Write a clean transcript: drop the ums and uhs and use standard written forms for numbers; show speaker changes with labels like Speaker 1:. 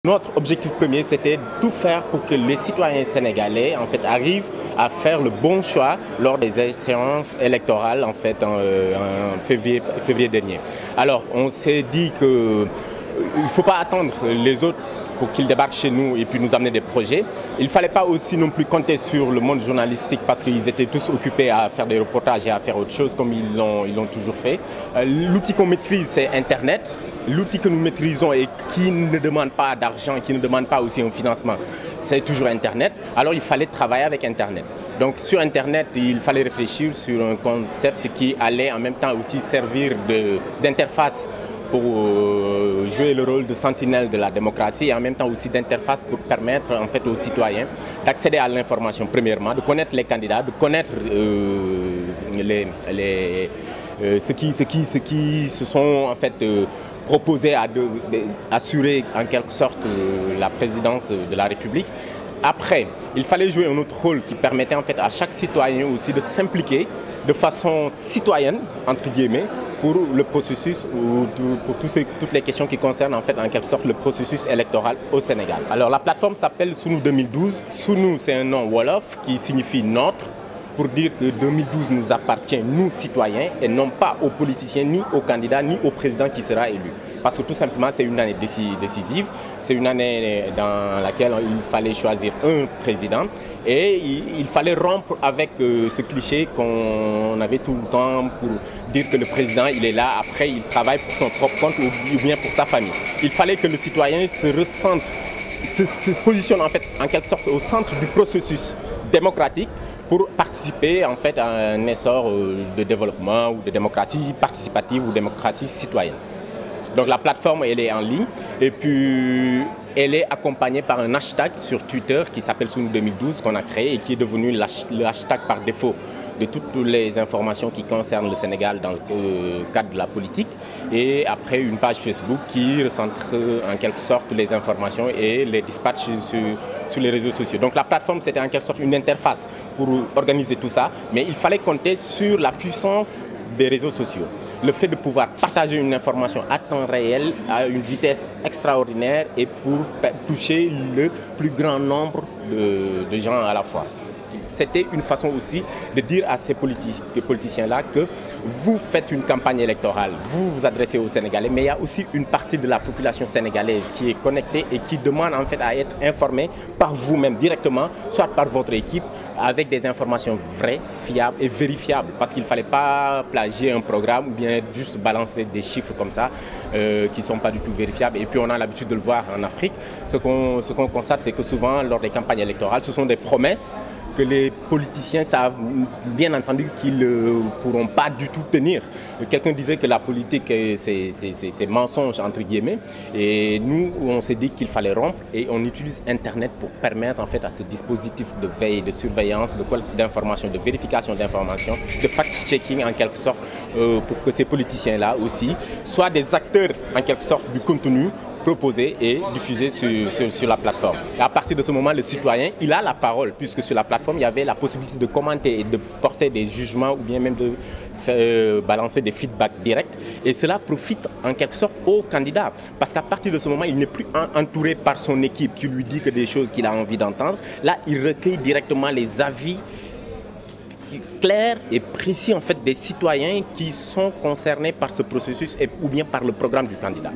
Speaker 1: Notre objectif premier, c'était de tout faire pour que les citoyens sénégalais arrivent à faire le bon choix lors des échéances électorales en février dernier. Alors, on s'est dit qu'il ne faut pas attendre les autres pour qu'ils débarquent chez nous et puis nous amener des projets. Il ne fallait pas aussi non plus compter sur le monde journalistique parce qu'ils étaient tous occupés à faire des reportages et à faire autre chose comme ils l'ont toujours fait. L'outil qu'on maîtrise, c'est Internet. L'outil que nous maîtrisons et qui ne demande pas d'argent, qui ne demande pas aussi un financement, c'est toujours Internet. Alors il fallait travailler avec Internet. Donc sur Internet, il fallait réfléchir sur un concept qui allait en même temps aussi servir d'interface pour jouer le rôle de sentinelle de la démocratie et en même temps aussi d'interface pour permettre aux citoyens d'accéder à l'information premièrement, de connaître les candidats, de connaître ceux qui se sont proposés à assurer en quelque sorte la présidence de la République. Après, il fallait jouer un autre rôle qui permettait à chaque citoyen aussi de s'impliquer de façon citoyenne, entre guillemets, pour le processus ou pour toutes les questions qui concernent en quelque sorte le processus électoral au Sénégal. Alors la plateforme s'appelle Sunu 2012. Sunu, c'est un nom wolof qui signifie notre, pour dire que 2012 nous appartient, nous citoyens, et non pas aux politiciens, ni aux candidats, ni au président qui sera élu. Parce que tout simplement, c'est une année décisive, c'est une année dans laquelle il fallait choisir un président et il fallait rompre avec ce cliché qu'on avait tout le temps pour dire que le président, il est là, après il travaille pour son propre compte ou bien pour sa famille. Il fallait que le citoyen se positionne en quelque sorte au centre du processus démocratique pour participer à un essor de développement ou de démocratie participative ou démocratie citoyenne. Donc la plateforme, elle est en ligne et puis elle est accompagnée par un hashtag sur Twitter qui s'appelle Sunu 2012 qu'on a créé et qui est devenu le hashtag par défaut de toutes les informations qui concernent le Sénégal dans le cadre de la politique. Et après, une page Facebook qui recentre en quelque sorte les informations et les dispatche sur les réseaux sociaux. Donc la plateforme, c'était en quelque sorte une interface pour organiser tout ça, mais il fallait compter sur la puissance des réseaux sociaux. Le fait de pouvoir partager une information à temps réel à une vitesse extraordinaire et pour toucher le plus grand nombre de gens à la fois. C'était une façon aussi de dire à ces politiciens-là que vous faites une campagne électorale, vous vous adressez aux Sénégalais, mais il y a aussi une partie de la population sénégalaise qui est connectée et qui demande à être informée par vous-même directement, soit par votre équipe, avec des informations vraies, fiables et vérifiables. Parce qu'il ne fallait pas plagier un programme ou bien juste balancer des chiffres comme ça qui ne sont pas du tout vérifiables. Et puis on a l'habitude de le voir en Afrique. Ce qu'on constate, c'est que souvent, lors des campagnes électorales, ce sont des promesses que les politiciens savent bien entendu qu'ils ne pourront pas du tout tenir. Quelqu'un disait que la politique, c'est mensonge entre guillemets. Et nous, on s'est dit qu'il fallait rompre et on utilise Internet pour permettre à ce dispositif de veille, de surveillance, de collecte d'informations, de vérification d'informations, de fact-checking en quelque sorte pour que ces politiciens-là aussi soient des acteurs en quelque sorte du contenu proposé et diffusé sur la plateforme. Et à partir de ce moment, le citoyen, il a la parole, puisque sur la plateforme, il y avait la possibilité de commenter et de porter des jugements ou bien même de balancer des feedbacks directs. Et cela profite en quelque sorte au candidat. Parce qu'à partir de ce moment, il n'est plus entouré par son équipe qui lui dit que des choses qu'il a envie d'entendre. Là, il recueille directement les avis clair et précis des citoyens qui sont concernés par ce processus ou bien par le programme du candidat.